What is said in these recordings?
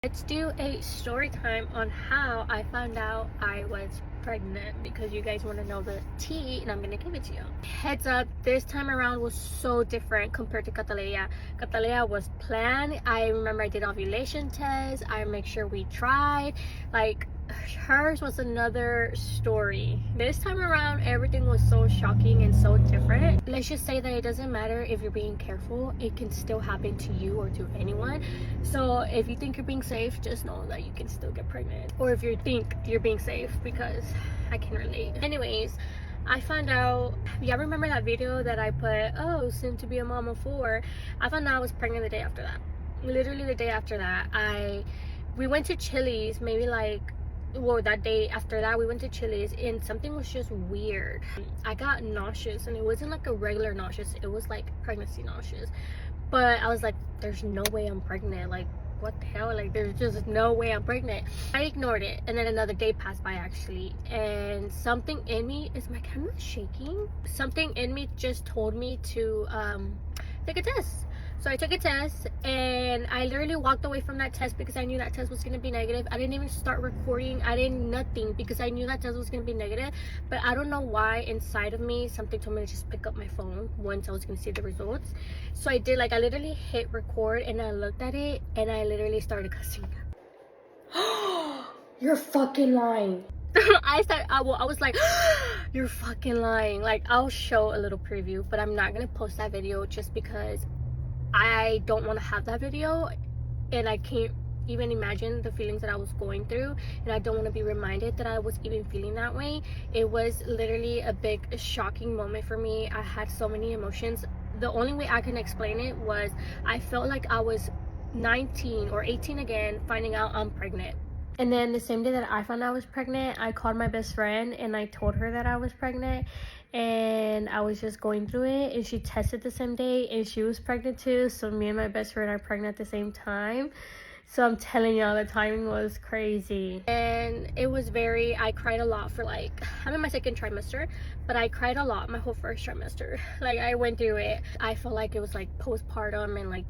Let's do a story time on how I found out I was pregnant, because you guys want to know the tea and I'm gonna give it to you. Heads up, this time around was so different compared to Catalea. Catalea was planned. I remember I did ovulation tests. I make sure we tried. Like, hers was another story. This time around, everything was so shocking and so different. Let's just say that it doesn't matter if you're being careful, it can still happen to you or to anyone. So if you think you're being safe, just know that you can still get pregnant. Or if you think you're being safe, because I can relate. Anyways, I found out, y'all remember that video that I put, oh, soon to be a mom of 4? I found out I was pregnant the day after that. Literally the day after that. We went to Chili's, maybe like, well, that day after that we went to Chili's, and something was just weird. I got nauseous, and it wasn't like a regular nauseous, it was like pregnancy nauseous. But I was like, there's no way I'm pregnant. Like, what the hell? Like, there's just no way I'm pregnant. I ignored it, and then another day passed by actually, and something in me, is my camera shaking? Something in me just told me to take a test. So I took a test, and I literally walked away from that test because I knew that test was going to be negative. I didn't even start recording. I didn't nothing because I knew that test was going to be negative. But I don't know why, inside of me, something told me to just pick up my phone once I was going to see the results. So I did. Like, I literally hit record, and I looked at it, and I literally started cussing. You're fucking lying. I was like, you're fucking lying. Like, I'll show a little preview, but I'm not going to post that video just because I don't want to have that video, and I can't even imagine the feelings that I was going through, and I don't want to be reminded that I was even feeling that way. It was literally a big shocking moment for me. I had so many emotions. The only way I can explain it was I felt like I was 19 or 18 again, finding out I'm pregnant. And then the same day that I found out I was pregnant, I called my best friend and I told her that I was pregnant, and I was just going through it, and she tested the same day and she was pregnant too. So me and my best friend are pregnant at the same time. So I'm telling y'all, the timing was crazy. And it was I cried a lot for, like, I'm in my second trimester, but I cried a lot my whole first trimester. Like, I went through it. I felt like it was like postpartum, and like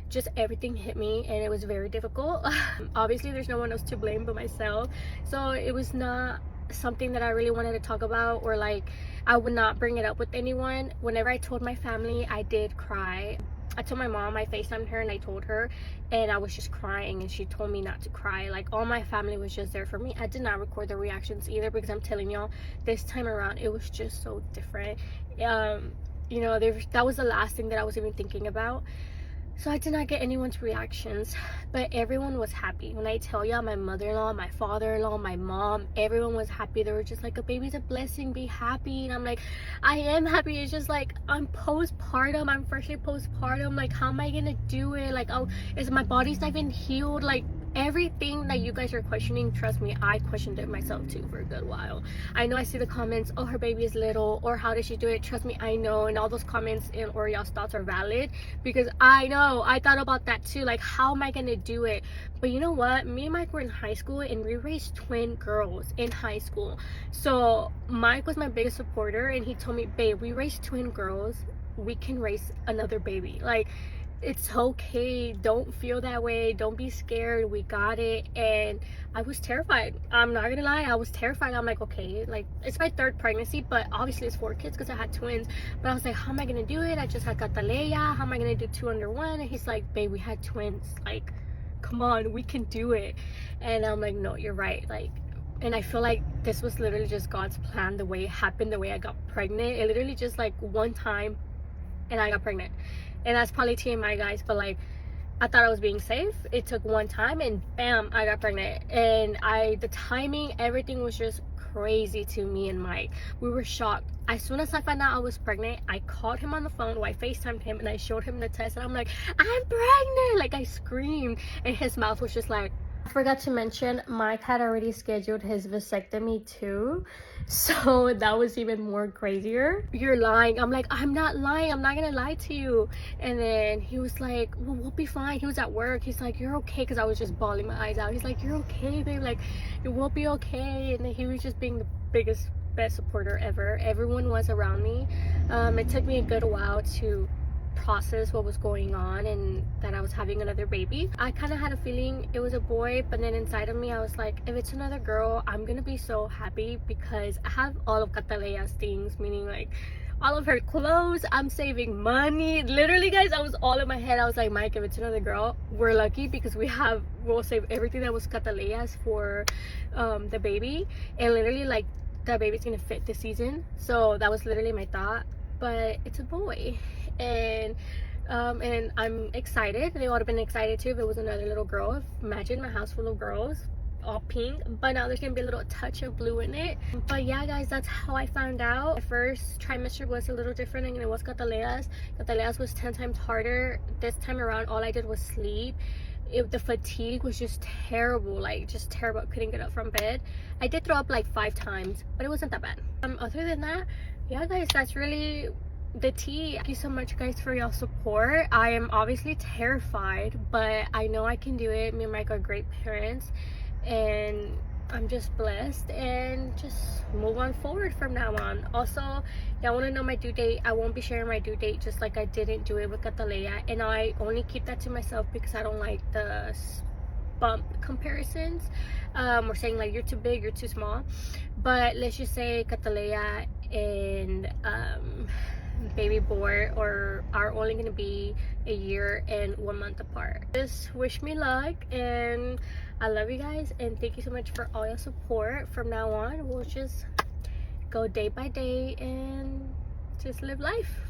just everything hit me, and it was very difficult. Obviously there's no one else to blame but myself, so it was not something that I really wanted to talk about, or like I would not bring it up with anyone. Whenever I told my family, I did cry. I told my mom, I FaceTimed her and I told her, and I was just crying, and she told me not to cry. Like, all my family was just there for me. I did not record the reactions either, because I'm telling y'all, this time around it was just so different. You know, that was the last thing that I was even thinking about. So I did not get anyone's reactions, but everyone was happy. When I tell y'all, my mother-in-law, my father-in-law, my mom, everyone was happy. They were just like, a baby's a blessing, be happy. And I'm like, I am happy. It's just like, I'm postpartum, I'm freshly postpartum. Like, how am I gonna do it? Like, oh, my body's not even healed? Like, everything that you guys are questioning, trust me, I questioned it myself too for a good while. I know I see the comments, oh, her baby is little, or how did she do it? Trust me, I know, and all those comments or y'all's thoughts are valid, because I know, I thought about that too. Like, how am I gonna do it? But you know what, me and Mike were in high school, and we raised twin girls in high school. So Mike was my biggest supporter, and he told me, babe, we raised twin girls, we can raise another baby. Like, it's okay, don't feel that way, don't be scared, we got it. And I was terrified, I'm not gonna lie, I was terrified. I'm like, okay, like, it's my third pregnancy, but obviously it's 4 kids because I had twins. But I was like, how am I gonna do it? I just had Catalea, how am I gonna do 2 under 1? And he's like, babe, we had twins, like, come on, we can do it. And I'm like, no, you're right. Like, and I feel like this was literally just God's plan, the way it happened, the way I got pregnant. It literally just like one time and I got pregnant. And that's probably TMI, guys, but like, I thought I was being safe. It took one time and bam, I got pregnant. And the timing, everything was just crazy to me and Mike. We were shocked. As soon as I found out I was pregnant, I called him on the phone, or I FaceTimed him, and I showed him the test, and I'm like, I'm pregnant! Like, I screamed, and his mouth was just like, I forgot to mention, Mike had already scheduled his vasectomy too, so that was even more crazier. You're lying. I'm like, I'm not lying, I'm not gonna lie to you. And then he was like, well, we'll be fine. He was at work, he's like, you're okay, because I was just bawling my eyes out. He's like, you're okay, babe, like, it will be okay. And then he was just being the best supporter ever. Everyone was around me. It took me a good while to process what was going on and that I was having another baby. I kind of had a feeling it was a boy, but then inside of me I was like, if it's another girl, I'm gonna be so happy because I have all of Cataleya's things, meaning like all of her clothes. I'm saving money. Literally, guys, I was all in my head. I was like, Mike, if it's another girl, we're lucky because we'll save everything that was Cataleya's for the baby, and literally like the baby's gonna fit this season. So that was literally my thought, but it's a boy, and I'm excited. They would have been excited too if it was another little girl. Imagine my house full of girls, all pink, but now there's gonna be a little touch of blue in it. But yeah, guys, that's how I found out. The first trimester was a little different, and it was Cataleya's. Cataleya's was 10 times harder. This time around, all I did was sleep. The fatigue was just terrible, like just terrible. I couldn't get up from bed. I did throw up like 5 times, but it wasn't that bad. Other than that, yeah, guys, that's really the tea. Thank you so much, guys, for your support. I am obviously terrified, but I know I can do it. Me and Mike are great parents, and I'm just blessed, and just move on forward from now on. Also, y'all want to know my due date? I won't be sharing my due date, just like I didn't do it with Cataleya, and I only keep that to myself because I don't like the bump comparisons, or saying like you're too big, you're too small. But let's just say Cataleya and baby boy are only gonna be a year and 1 month apart. Just wish me luck, and I love you guys, and thank you so much for all your support. From now on, we'll just go day by day and just live life.